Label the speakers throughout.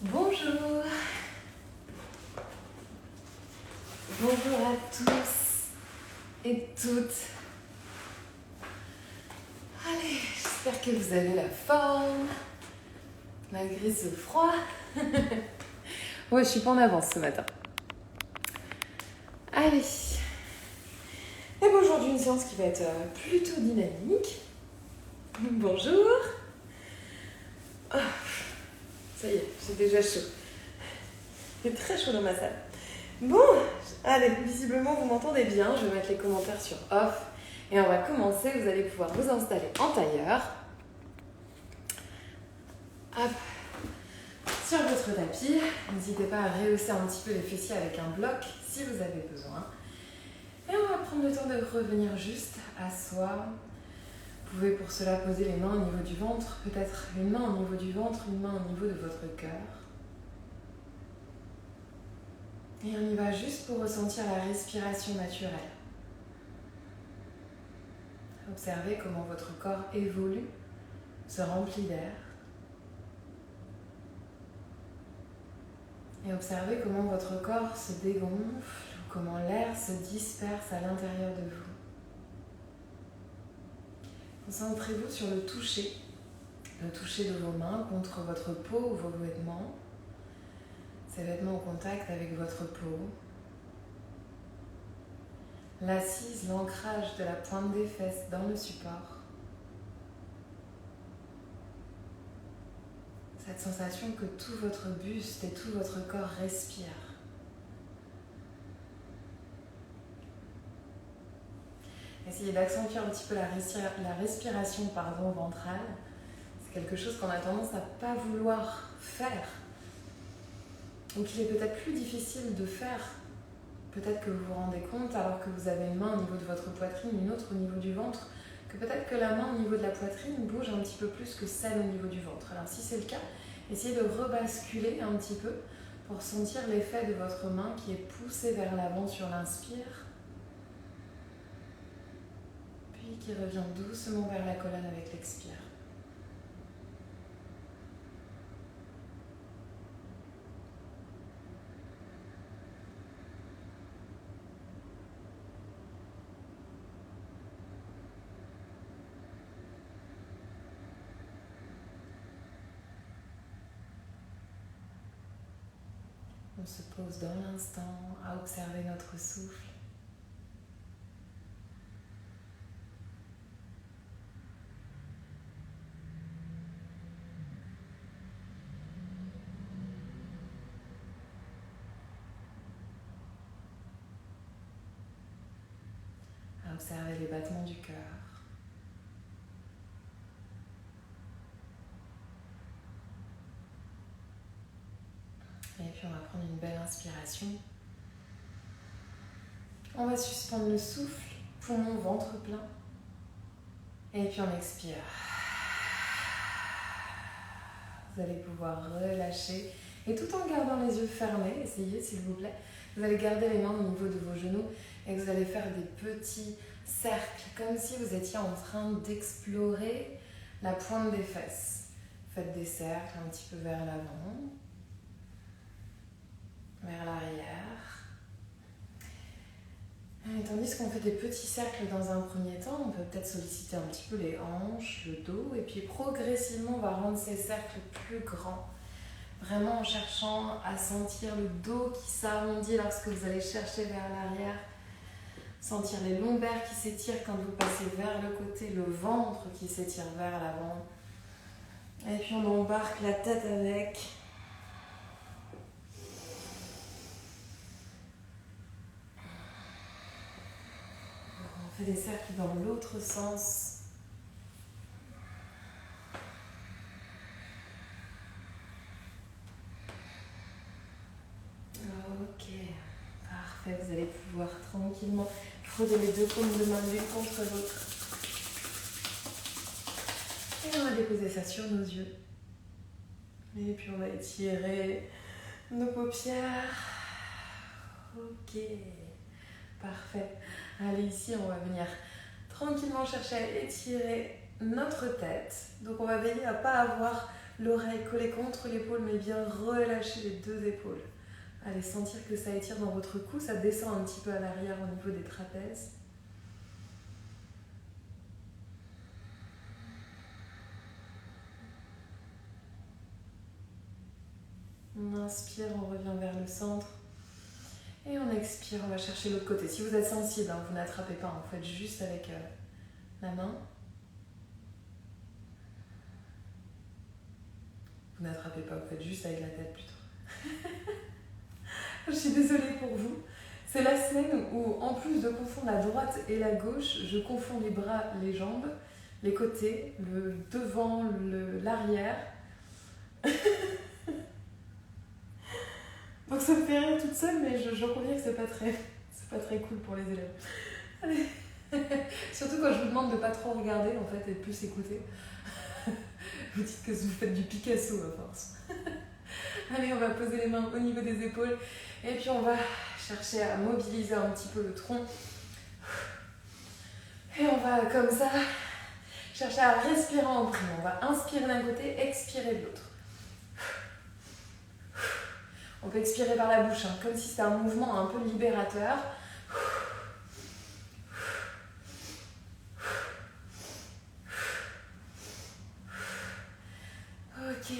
Speaker 1: Bonjour, bonjour à tous et toutes. Allez, j'espère que vous avez la forme, malgré ce froid. Ouais, je suis pas en avance ce matin. Allez, et bien aujourd'hui une séance qui va être plutôt dynamique. Bonjour. Oh, ça y est, j'ai déjà chaud. Il fait très chaud dans ma salle. Bon, allez, visiblement vous m'entendez bien, je vais mettre les commentaires sur off et on va commencer, vous allez pouvoir vous installer en tailleur. Hop, sur votre tapis, n'hésitez pas à rehausser un petit peu les fessiers avec un bloc si vous avez besoin. Et on va prendre le temps de revenir juste à soi. Vous pouvez pour cela poser les mains au niveau du ventre, peut-être une main au niveau du ventre, une main au niveau de votre cœur. Et on y va juste pour ressentir la respiration naturelle. Observez comment votre corps évolue, se remplit d'air. Et observez comment votre corps se dégonfle, comment l'air se disperse à l'intérieur de vous. Concentrez-vous sur le toucher de vos mains contre votre peau ou vos vêtements. Ces vêtements en contact avec votre peau. L'assise, l'ancrage de la pointe des fesses dans le support. Cette sensation que tout votre buste et tout votre corps respire. Essayez d'accentuer un petit peu la respiration ventrale. C'est quelque chose qu'on a tendance à ne pas vouloir faire. Donc il est peut-être plus difficile de faire. Peut-être que vous vous rendez compte, alors que vous avez une main au niveau de votre poitrine, une autre au niveau du ventre, que peut-être que la main au niveau de la poitrine bouge un petit peu plus que celle au niveau du ventre. Alors si c'est le cas, essayez de rebasculer un petit peu pour sentir l'effet de votre main qui est poussée vers l'avant sur l'inspire, puis qui revient doucement vers la colonne avec l'expire. On se pose dans l'instant à observer notre souffle. À observer les battements du cœur. Et puis on va prendre une belle inspiration. On va suspendre le souffle, poumon, ventre plein. Et puis on expire. Vous allez pouvoir relâcher. Et tout en gardant les yeux fermés, essayez s'il vous plaît. Vous allez garder les mains au niveau de vos genoux et vous allez faire des petits cercles, comme si vous étiez en train d'explorer la pointe des fesses. Faites des cercles un petit peu vers l'avant, vers l'arrière. Et tandis qu'on fait des petits cercles dans un premier temps, on peut peut-être solliciter un petit peu les hanches, le dos, et puis progressivement on va rendre ces cercles plus grands. Vraiment en cherchant à sentir le dos qui s'arrondit lorsque vous allez chercher vers l'arrière. Sentir les lombaires qui s'étirent quand vous passez vers le côté, le ventre qui s'étire vers l'avant. Et puis on embarque la tête avec. On fait des cercles dans l'autre sens. Ok, parfait. Vous allez pouvoir tranquillement frôler les deux paumes de main l'une contre l'autre. Et on va déposer ça sur nos yeux. Et puis on va étirer nos paupières. Ok, parfait. Allez, ici on va venir tranquillement chercher à étirer notre tête. Donc on va veiller à ne pas avoir l'oreille collée contre l'épaule, mais bien relâcher les deux épaules. Allez sentir que ça étire dans votre cou, ça descend un petit peu à l'arrière au niveau des trapèzes. On inspire, on revient vers le centre. Et on expire, on va chercher l'autre côté. Si vous êtes sensible, hein, vous n'attrapez pas, vous faites juste avec la main. Vous n'attrapez pas, vous faites juste avec la tête plutôt. Je suis désolée pour vous. C'est la semaine où, en plus de confondre la droite et la gauche, je confonds les bras, les jambes, les côtés, le devant, l'arrière. Donc ça me fait rire toute seule, mais je conviens que c'est pas très cool pour les élèves. Allez. Surtout quand je vous demande de pas trop regarder en fait et de plus écouter. Vous dites que vous faites du Picasso à force. Allez, on va poser les mains au niveau des épaules et puis on va chercher à mobiliser un petit peu le tronc. Et on va comme ça chercher à respirer en premier. On va inspirer d'un côté, expirer de l'autre. On peut expirer par la bouche, hein, comme si c'était un mouvement un peu libérateur. Ok,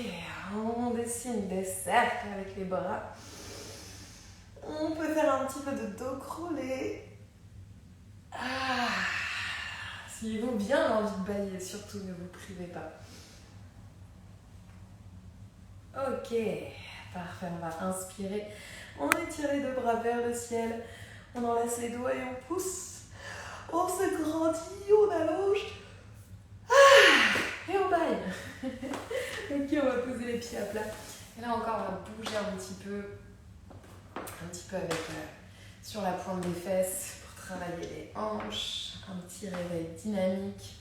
Speaker 1: on dessine des cercles avec les bras. On peut faire un petit peu de dos crawlé. S'il vaut bien l'envie de bailler, surtout ne vous privez pas. Ok, parfait, on va inspirer. On étire les deux bras vers le ciel. On enlace les doigts et on pousse. On se grandit, on allonge. Et on baille. Ok, on va poser les pieds à plat. Et là encore, on va bouger un petit peu avec sur la pointe des fesses pour travailler les hanches. Un petit réveil dynamique.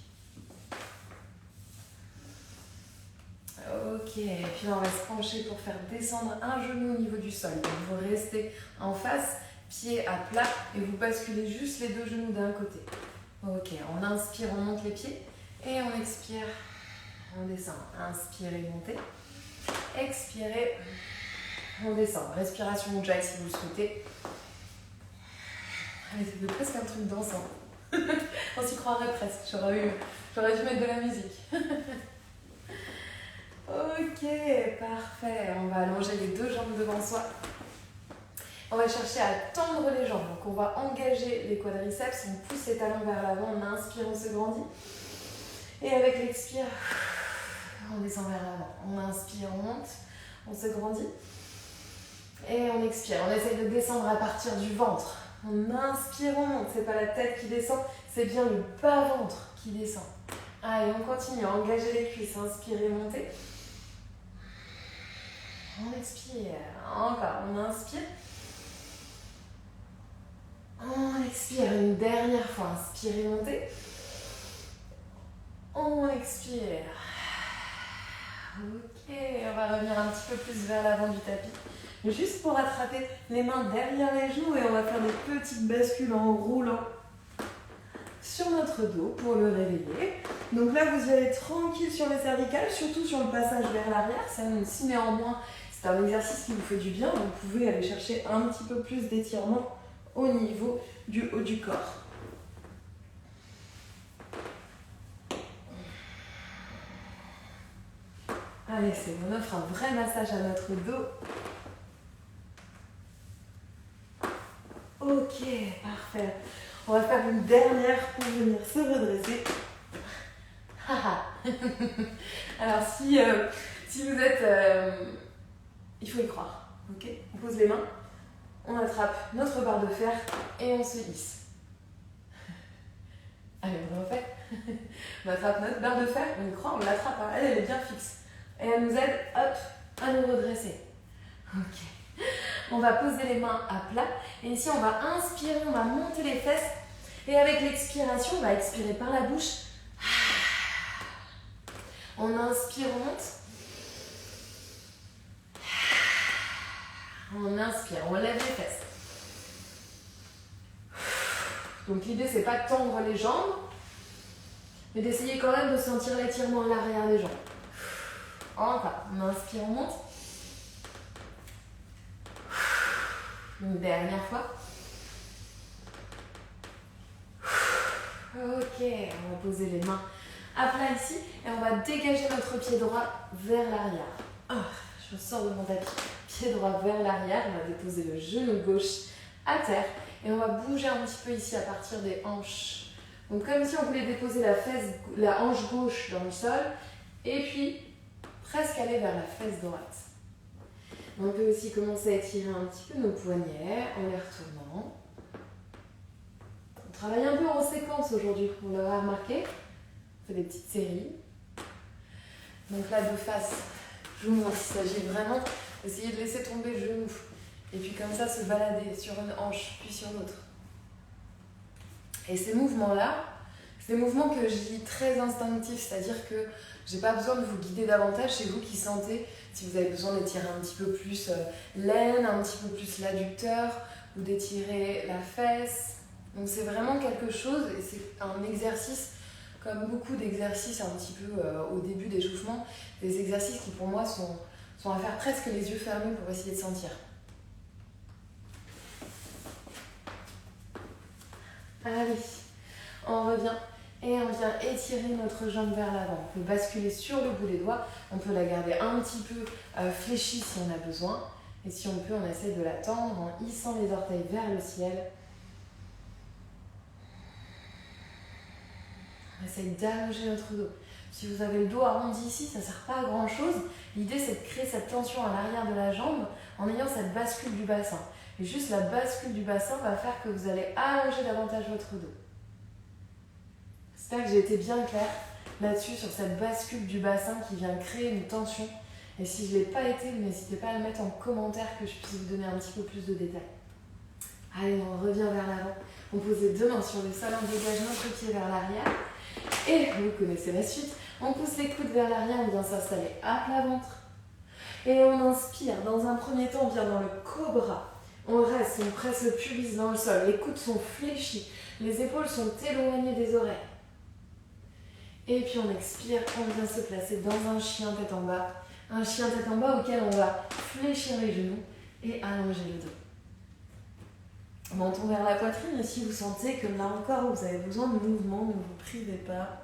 Speaker 1: Ok, et puis là on va se pencher pour faire descendre un genou au niveau du sol. Donc vous restez en face, pied à plat, et vous basculez juste les deux genoux d'un côté. Ok, on inspire, on monte les pieds, et on expire, on descend. Inspirez, montez. Expirez, on descend. Respiration Ujjayi si vous le souhaitez. Allez, ça fait presque un truc dansant. On s'y croirait presque, j'aurais dû mettre de la musique. Ok, parfait. On va allonger les deux jambes devant soi. On va chercher à tendre les jambes. Donc on va engager les quadriceps. On pousse les talons vers l'avant. On inspire, on se grandit. Et avec l'expire, on descend vers l'avant. On inspire, on monte. On se grandit. Et on expire. On essaye de descendre à partir du ventre. On inspire, on monte. C'est pas la tête qui descend, c'est bien le bas-ventre qui descend. Allez, on continue à engager les cuisses. Inspirez, montez. On expire, encore, on inspire. On expire une dernière fois, inspirez, montez. On expire. Ok, on va revenir un petit peu plus vers l'avant du tapis. Juste pour attraper les mains derrière les genoux et on va faire des petites bascules en roulant sur notre dos pour le réveiller. Donc là, vous y allez tranquille sur les cervicales, surtout sur le passage vers l'arrière. Si néanmoins, c'est un exercice qui vous fait du bien, vous pouvez aller chercher un petit peu plus d'étirement au niveau du haut du corps. Allez, c'est bon, on offre un vrai massage à notre dos. Ok, parfait. On va faire une dernière pour venir se redresser. Alors, si vous êtes... il faut y croire. Ok, on pose les mains, on attrape notre barre de fer et on se hisse. Allez, on refait. On attrape notre barre de fer, on y croit, on l'attrape. Hein. Elle est bien fixe. Et elle nous aide, hop, à nous redresser. Ok. On va poser les mains à plat. Et ici, on va inspirer, on va monter les fesses. Et avec l'expiration, on va expirer par la bouche. On inspire, on monte. On inspire, on lève les fesses. Donc l'idée, c'est pas de tendre les jambes, mais d'essayer quand même de sentir l'étirement à l'arrière des jambes. Encore. On inspire, on monte. Une dernière fois. Ok, on va poser les mains à plat ici et on va dégager notre pied droit vers l'arrière. Je sors de mon tapis, pied droit vers l'arrière, on va déposer le genou gauche à terre et on va bouger un petit peu ici à partir des hanches. Donc comme si on voulait déposer la hanche gauche dans le sol et puis presque aller vers la fesse droite. On peut aussi commencer à étirer un petit peu nos poignets en les retournant. On travaille un peu en séquence aujourd'hui, on l'aura remarqué. On fait des petites séries. Donc là, de face, je vous montre, il s'agit vraiment d'essayer de laisser tomber le genou. Et puis comme ça, se balader sur une hanche, puis sur l'autre. Et ces mouvements-là, c'est des mouvements que je dis très instinctifs, c'est-à-dire que je n'ai pas besoin de vous guider davantage, c'est vous qui sentez si vous avez besoin d'étirer un petit peu plus l'aine, un petit peu plus l'adducteur, ou d'étirer la fesse. Donc c'est vraiment quelque chose, et c'est un exercice, comme beaucoup d'exercices un petit peu au début d'échauffement, des exercices qui pour moi sont à faire presque les yeux fermés pour essayer de sentir. Allez, on revient et on vient étirer notre jambe vers l'avant. On peut basculer sur le bout des doigts, on peut la garder un petit peu fléchie si on a besoin. Et si on peut, on essaie de la tendre en hissant les orteils vers le ciel. On essaie d'allonger notre dos. Si vous avez le dos arrondi ici, ça ne sert pas à grand chose. L'idée, c'est de créer cette tension à l'arrière de la jambe en ayant cette bascule du bassin. Et juste la bascule du bassin va faire que vous allez allonger davantage votre dos. J'espère que j'ai été bien claire là-dessus, sur cette bascule du bassin qui vient créer une tension. Et si je ne l'ai pas été, n'hésitez pas à le mettre en commentaire que je puisse vous donner un petit peu plus de détails. Allez, on revient vers l'avant. On pose les deux mains sur le sol, on dégage notre pied vers l'arrière. Et vous connaissez la suite. On pousse les coudes vers l'arrière, on vient s'installer à plat ventre. Et on inspire. Dans un premier temps, on vient dans le cobra. On reste, on presse le pubis dans le sol. Les coudes sont fléchis. Les épaules sont éloignées des oreilles. Et puis on expire, on vient se placer dans un chien tête en bas. Un chien tête en bas auquel on va fléchir les genoux et allonger le dos. Menton vers la poitrine, et si vous sentez que là encore vous avez besoin de mouvement, ne vous privez pas.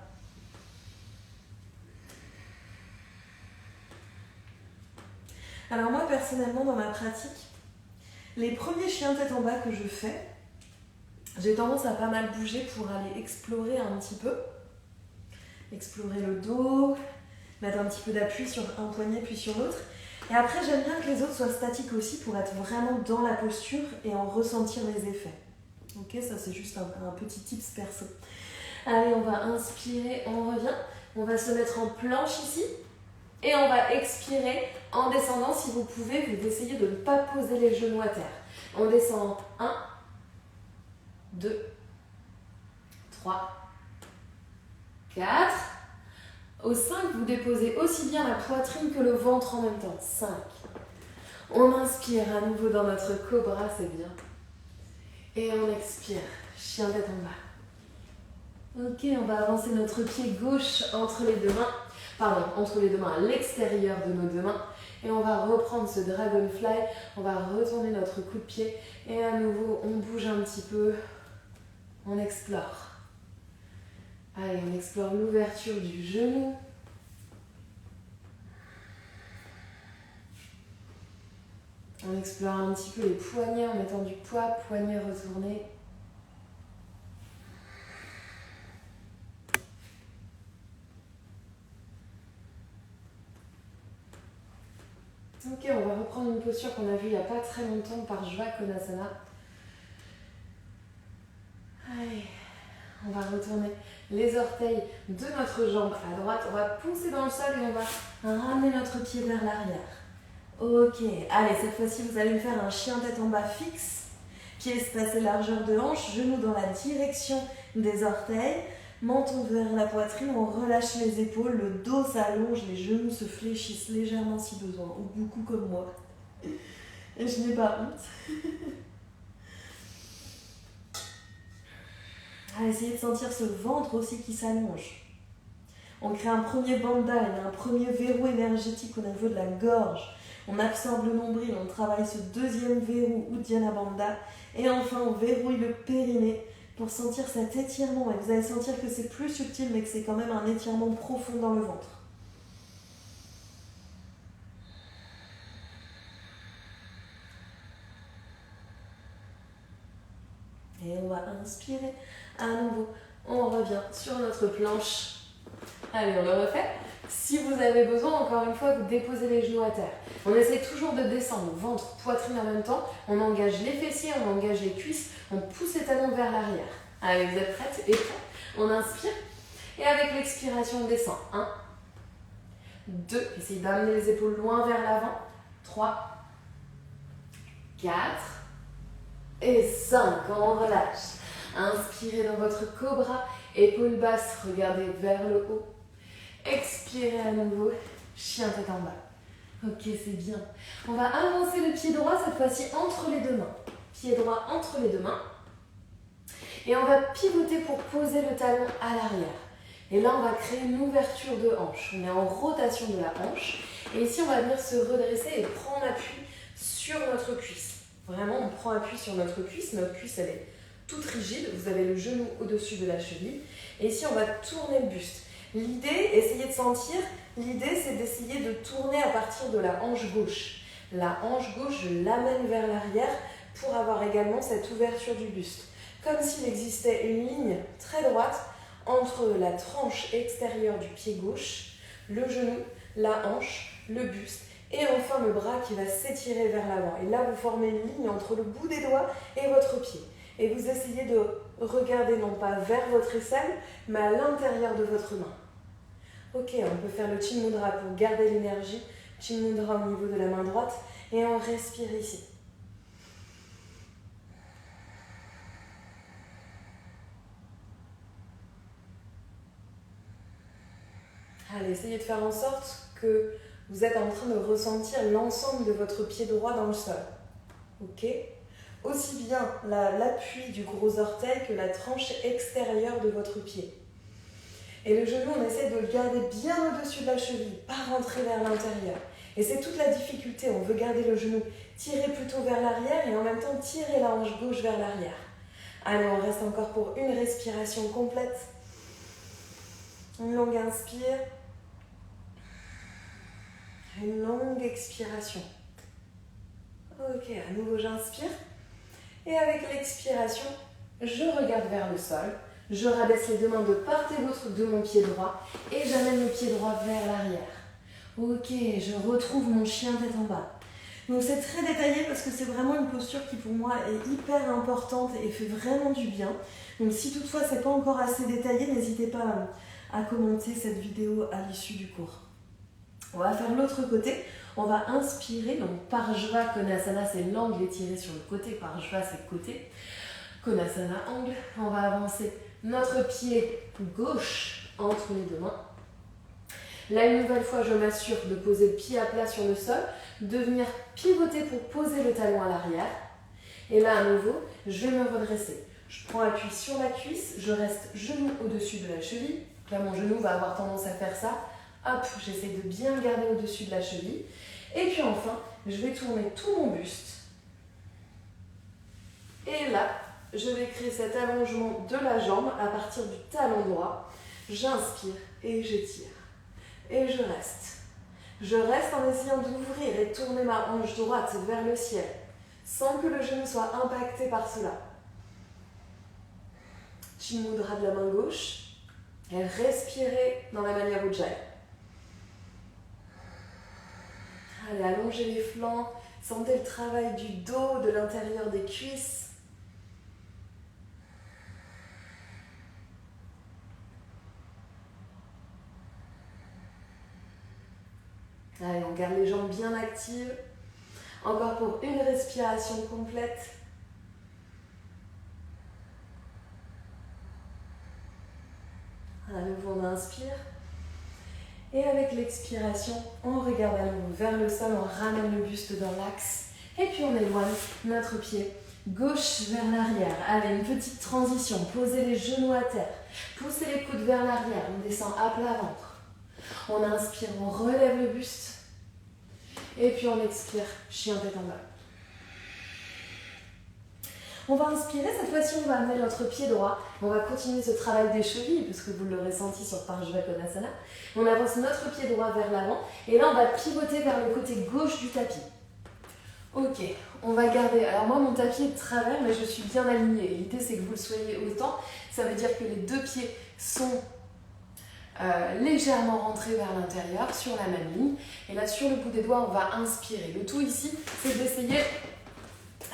Speaker 1: Alors moi personnellement dans ma pratique, les premiers chiens tête en bas que je fais, j'ai tendance à pas mal bouger pour aller explorer un petit peu. Explorer le dos, mettre un petit peu d'appui sur un poignet puis sur l'autre. Et après, j'aime bien que les autres soient statiques aussi pour être vraiment dans la posture et en ressentir les effets. Ok, ça c'est juste un petit tips perso. Allez, on va inspirer, on revient. On va se mettre en planche ici. Et on va expirer en descendant. Si vous pouvez, vous essayez de ne pas poser les genoux à terre. On descend 1, 2, 3, 4. Au 5, vous déposez aussi bien la poitrine que le ventre en même temps. 5. On inspire à nouveau dans notre cobra, c'est bien. Et on expire, chien tête en bas. Ok, on va avancer notre pied gauche entre les deux mains. Entre les deux mains, à l'extérieur de nos deux mains. Et on va reprendre ce dragonfly. On va retourner notre coup de pied. Et à nouveau, on bouge un petit peu. On explore. Allez, on explore l'ouverture du genou. On explore un petit peu les poignets en mettant du poids, poignets retournés. Ok, on va reprendre une posture qu'on a vue il n'y a pas très longtemps par Jva Konasana. Allez, on va retourner les orteils de notre jambe à droite. On va pousser dans le sol et on va ramener notre pied vers l'arrière. Ok, allez, cette fois-ci, vous allez me faire un chien tête en bas fixe. Pied espacé, largeur de hanche, genoux dans la direction des orteils. Menton vers la poitrine, on relâche les épaules, le dos s'allonge, les genoux se fléchissent légèrement si besoin, ou beaucoup comme moi. Et je n'ai pas honte. Allez, essayez de sentir ce ventre aussi qui s'allonge.
Speaker 2: On crée un premier bandha, il y a un premier verrou énergétique au niveau de la gorge. On absorbe le nombril, on travaille ce deuxième verrou, Uddiyana Bandha. Et enfin, on verrouille le périnée pour sentir cet étirement. Et vous allez sentir que c'est plus subtil, mais que c'est quand même un étirement profond dans le ventre. Et on va inspirer à nouveau. On revient sur notre planche. Allez, on le refait. Si vous avez besoin, encore une fois, vous déposez les genoux à terre. On essaie toujours de descendre, ventre, poitrine en même temps. On engage les fessiers, on engage les cuisses. On pousse les talons vers l'arrière. Allez, vous êtes prêtes et prêts? On inspire. Et avec l'expiration, on descend. 1, 2. Essayez d'amener les épaules loin vers l'avant. 3, 4 et 5. On relâche. Inspirez dans votre cobra. Épaules basses, regardez vers le haut. Expirez à nouveau, chien tête en bas. Ok, c'est bien. On va avancer le pied droit, cette fois-ci entre les deux mains. Pied droit entre les deux mains. Et on va pivoter pour poser le talon à l'arrière. Et là, on va créer une ouverture de hanche. On est en rotation de la hanche. Et ici, on va venir se redresser et prendre appui sur notre cuisse. Vraiment, on prend appui sur notre cuisse. Notre cuisse, elle est toute rigide. Vous avez le genou au-dessus de la cheville. Et ici, on va tourner le buste. L'idée, essayez de sentir, l'idée c'est d'essayer de tourner à partir de la hanche gauche. La hanche gauche, je l'amène vers l'arrière pour avoir également cette ouverture du buste. Comme s'il existait une ligne très droite entre la tranche extérieure du pied gauche, le genou, la hanche, le buste et enfin le bras qui va s'étirer vers l'avant. Et là, vous formez une ligne entre le bout des doigts et votre pied. Et vous essayez de regarder non pas vers votre aisselle, mais à l'intérieur de votre main. Ok, on peut faire le Chin Mudra pour garder l'énergie. Chin Mudra au niveau de la main droite. Et on respire ici. Allez, essayez de faire en sorte que vous êtes en train de ressentir l'ensemble de votre pied droit dans le sol. Ok ? Aussi bien l'appui du gros orteil que la tranche extérieure de votre pied. Et le genou, on essaie de le garder bien au-dessus de la cheville, pas rentrer vers l'intérieur. Et c'est toute la difficulté, on veut garder le genou tiré plutôt vers l'arrière et en même temps tirer la hanche gauche vers l'arrière. Allez, on reste encore pour une respiration complète. Une longue inspire. Une longue expiration. Ok, à nouveau j'inspire. Et avec l'expiration, je regarde vers le sol. Je rabaisse les deux mains de part et d'autre de mon pied droit. Et j'amène le pied droit vers l'arrière. Ok, je retrouve mon chien tête en bas. Donc c'est très détaillé parce que c'est vraiment une posture qui pour moi est hyper importante et fait vraiment du bien. Donc si toutefois c'est pas encore assez détaillé, n'hésitez pas à commenter cette vidéo à l'issue du cours. On va faire l'autre côté. On va inspirer, donc Parshva Konasana, c'est l'angle étiré sur le côté, Parshva c'est le côté. Konasana, angle. On va avancer notre pied gauche entre les deux mains. Là, une nouvelle fois, je m'assure de poser le pied à plat sur le sol, de venir pivoter pour poser le talon à l'arrière. Et là, à nouveau, je vais me redresser. Je prends appui sur la cuisse, je reste genou au-dessus de la cheville. Là, mon genou va avoir tendance à faire ça. Hop, j'essaie de bien garder au-dessus de la cheville. Et puis enfin, je vais tourner tout mon buste. Et là, je vais créer cet allongement de la jambe à partir du talon droit. J'inspire et j'étire. Et je reste. Je reste en essayant d'ouvrir et tourner ma hanche droite vers le ciel, sans que le genou soit impacté par cela. Chin Mudra de la main gauche. Et respirez dans la Mania Ujjayi. Allez, allongez les flancs, sentez le travail du dos, de l'intérieur des cuisses. Allez, on garde les jambes bien actives. Encore pour une respiration complète. À nouveau, on inspire. Et avec l'expiration, on regarde à nouveau vers le sol, on ramène le buste dans l'axe. Et puis on éloigne notre pied gauche vers l'arrière. Allez, une petite transition. Posez les genoux à terre. Poussez les coudes vers l'arrière. On descend à plat ventre. On inspire, on relève le buste. Et puis on expire, chien tête en bas. On va inspirer, cette fois-ci on va amener notre pied droit. On va continuer ce travail des chevilles, parce que vous l'aurez senti sur Parsvakonasana. On avance notre pied droit vers l'avant. Et là on va pivoter vers le côté gauche du tapis. Ok, on va garder. Alors moi mon tapis est de travers, mais je suis bien alignée. L'idée c'est que vous le soyez autant. Ça veut dire que les deux pieds sont légèrement rentrés vers l'intérieur sur la même ligne. Et là sur le bout des doigts on va inspirer. Le tout ici c'est d'essayer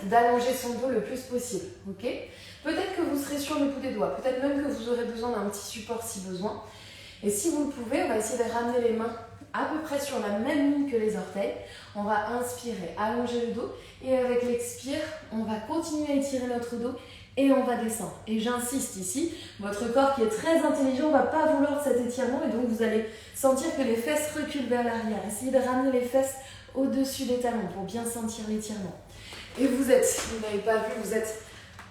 Speaker 2: d'allonger son dos le plus possible. Ok, peut-être que vous serez sur le bout des doigts, peut-être même que vous aurez besoin d'un petit support si besoin. Et si vous le pouvez, on va essayer de ramener les mains à peu près sur la même ligne que les orteils. On va inspirer, allonger le dos. Et avec l'expire, on va continuer à étirer notre dos et on va descendre. Et j'insiste ici, votre corps qui est très intelligent ne va pas vouloir cet étirement. Et donc vous allez sentir que les fesses reculent vers l'arrière. Essayez de ramener les fesses au-dessus des talons pour bien sentir l'étirement. Et vous n'avez pas vu, vous êtes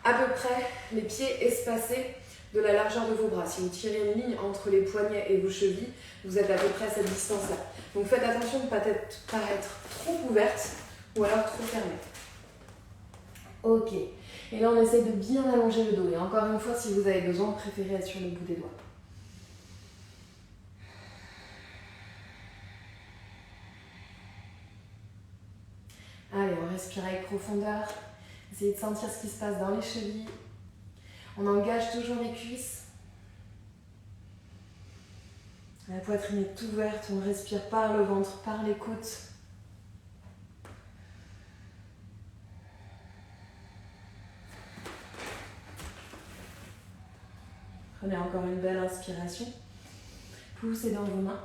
Speaker 2: à peu près les pieds espacés de la largeur de vos bras. Si vous tirez une ligne entre les poignets et vos chevilles, vous êtes à peu près à cette distance-là. Donc faites attention de ne pas être trop ouverte ou alors trop fermée. Ok. Et là, on essaye de bien allonger le dos. Et encore une fois, si vous avez besoin, préférez être sur le bout des doigts. Allez, on respire avec profondeur. Essayez de sentir ce qui se passe dans les chevilles. On engage toujours les cuisses. La poitrine est ouverte, on respire par le ventre, par les côtes. Prenez encore une belle inspiration. Poussez dans vos mains.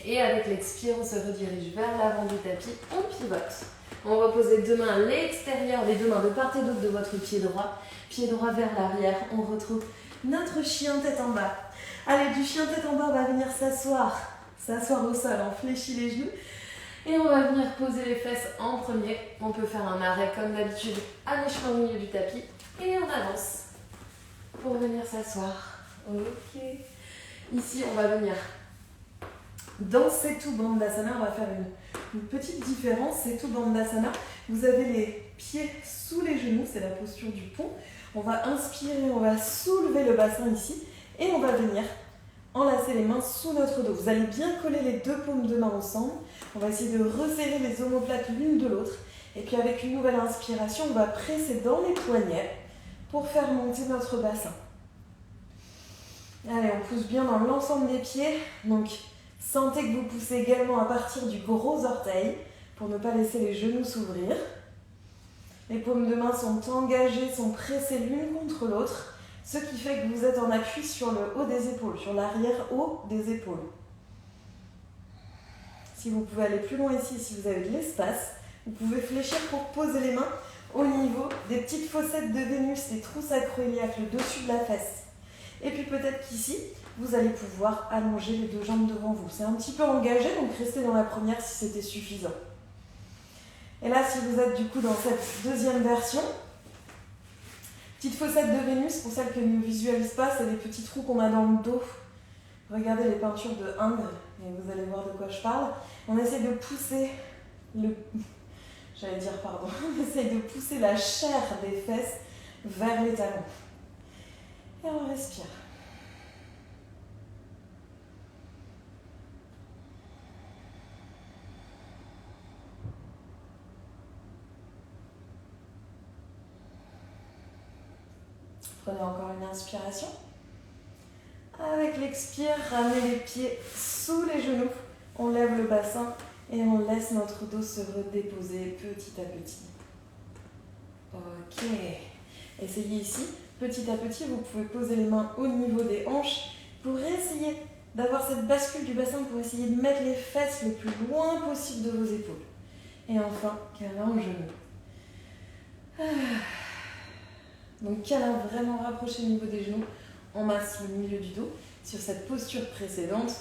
Speaker 2: Et avec l'expire, on se redirige vers l'avant du tapis. On pivote. On repose les deux mains à l'extérieur, les deux mains de part et d'autre de votre pied droit. Pied droit vers l'arrière. On retrouve notre chien tête en bas. Allez, du chien tête en bas, on va venir s'asseoir. S'asseoir au sol, on fléchit les genoux. Et on va venir poser les fesses en premier. On peut faire un arrêt comme d'habitude à mi-chemin au milieu du tapis. Et on avance pour venir s'asseoir. Ok. Ici, on va venir dans Setu Bandhasana. On va faire une petite différence. Setu Bandhasana, vous avez les pieds sous les genoux, c'est la posture du pont. On va inspirer, on va soulever le bassin ici. Et on va venir enlacer les mains sous notre dos. Vous allez bien coller les deux paumes de main ensemble. On va essayer de resserrer les omoplates l'une de l'autre. Et puis avec une nouvelle inspiration, on va presser dans les poignets pour faire monter notre bassin. Allez, on pousse bien dans l'ensemble des pieds. Donc, sentez que vous poussez également à partir du gros orteil pour ne pas laisser les genoux s'ouvrir. Les paumes de main sont engagées, sont pressées l'une contre l'autre. Ce qui fait que vous êtes en appui sur le haut des épaules, sur l'arrière haut des épaules. Si vous pouvez aller plus loin ici, si vous avez de l'espace, vous pouvez fléchir pour poser les mains au niveau des petites fossettes de Vénus, des trous sacro-iliaques, le dessus de la fesse. Et puis peut-être qu'ici, vous allez pouvoir allonger les deux jambes devant vous. C'est un petit peu engagé, donc restez dans la première si c'était suffisant. Et là, si vous êtes du coup dans cette deuxième version, petite fossette de Vénus, pour celles qui ne visualisent pas, c'est les petits trous qu'on a dans le dos. Regardez les peintures de Ingres, et vous allez voir de quoi je parle. On essaie de pousser on essaie de pousser la chair des fesses vers les talons. Et on respire. Prenez encore une inspiration. Avec l'expire, ramenez les pieds sous les genoux. On lève le bassin et on laisse notre dos se redéposer petit à petit. Ok. Essayez ici. Petit à petit, vous pouvez poser les mains au niveau des hanches pour essayer d'avoir cette bascule du bassin, pour essayer de mettre les fesses le plus loin possible de vos épaules. Et enfin, câlin au genou. Donc câlin vraiment rapproché au niveau des genoux, on masse le milieu du dos. Sur cette posture précédente,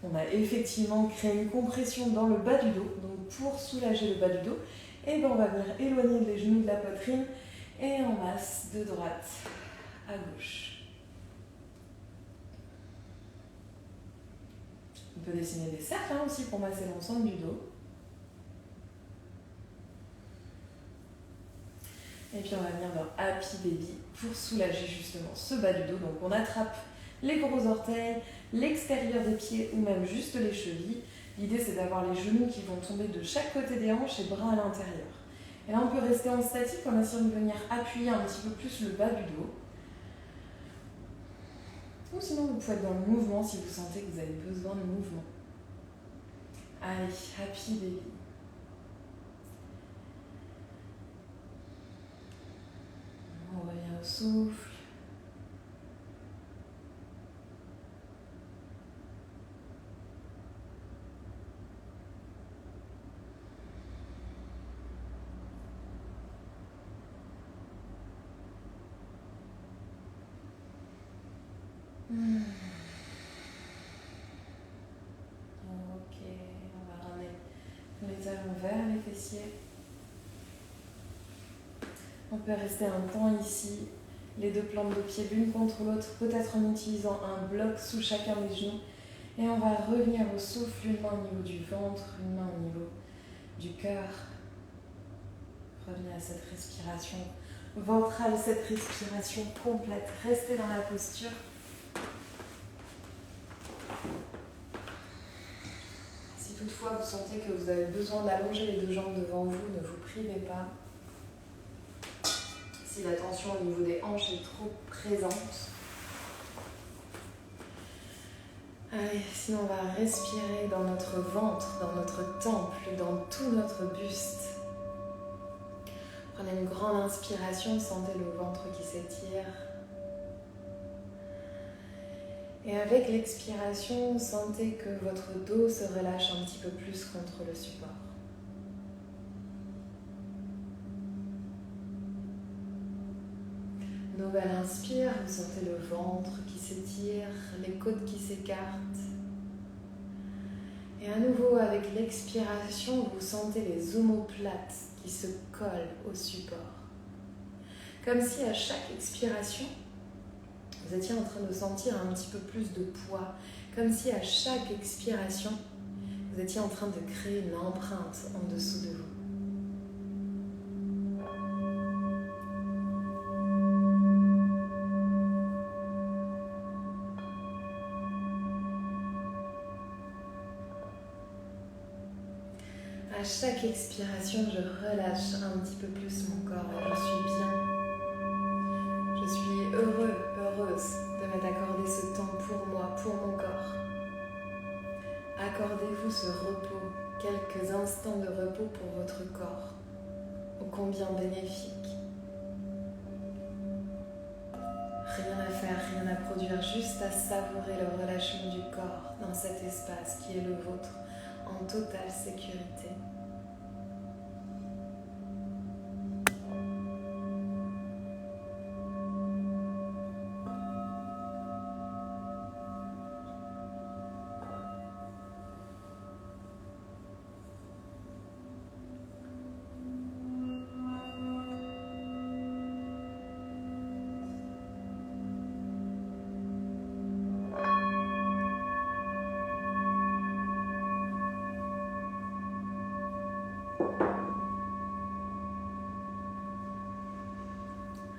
Speaker 2: on a effectivement créé une compression dans le bas du dos. Donc pour soulager le bas du dos, et on va venir éloigner les genoux de la poitrine et on masse de droite à gauche.
Speaker 1: On peut dessiner des cercles aussi pour masser l'ensemble du dos. Et puis on va venir dans Happy Baby pour soulager justement ce bas du dos. Donc on attrape les gros orteils, l'extérieur des pieds ou même juste les chevilles. L'idée c'est d'avoir les genoux qui vont tomber de chaque côté des hanches et bras à l'intérieur. Et là on peut rester en statique en essayant de venir appuyer un petit peu plus le bas du dos. Ou sinon vous pouvez être dans le mouvement si vous sentez que vous avez besoin de mouvement. Allez, Happy Baby. On revient au souffle. Ok, on va ramener les talons vers les fessiers. On peut rester un temps ici, les deux plantes de pied l'une contre l'autre, peut-être en utilisant un bloc sous chacun des genoux. Et on va revenir au souffle, une main au niveau du ventre, une main au niveau du cœur. Revenez à cette respiration ventrale, cette respiration complète. Restez dans la posture. Si toutefois vous sentez que vous avez besoin d'allonger les deux jambes devant vous, ne vous privez pas. Si la tension au niveau des hanches est trop présente. Allez, sinon on va respirer dans notre ventre, dans notre temple, dans tout notre buste. Prenez une grande inspiration, sentez le ventre qui s'étire. Et avec l'expiration, sentez que votre dos se relâche un petit peu plus contre le support. Nouvelle inspire, vous sentez le ventre qui s'étire, les côtes qui s'écartent. Et à nouveau, avec l'expiration, vous sentez les omoplates qui se collent au support. Comme si à chaque expiration, vous étiez en train de sentir un petit peu plus de poids. Comme si à chaque expiration, vous étiez en train de créer une empreinte en dessous de vous. À chaque expiration, je relâche un petit peu plus mon corps et je suis bien. Je suis heureuse de m'être accordé ce temps pour moi, pour mon corps. Accordez-vous ce repos, quelques instants de repos pour votre corps, ô combien bénéfique. Rien à faire, rien à produire, juste à savourer le relâchement du corps dans cet espace qui est le vôtre, en totale sécurité.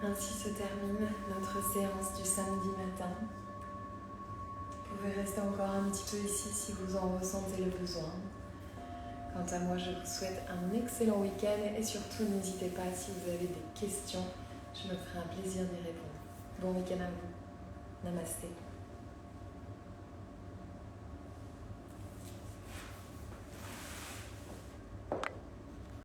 Speaker 1: Ainsi se termine notre séance du samedi matin. Vous pouvez rester encore un petit peu ici si vous en ressentez le besoin. Quant à moi, je vous souhaite un excellent week-end et surtout n'hésitez pas si vous avez des questions, je me ferai un plaisir d'y répondre. Bon week-end à vous. Namasté.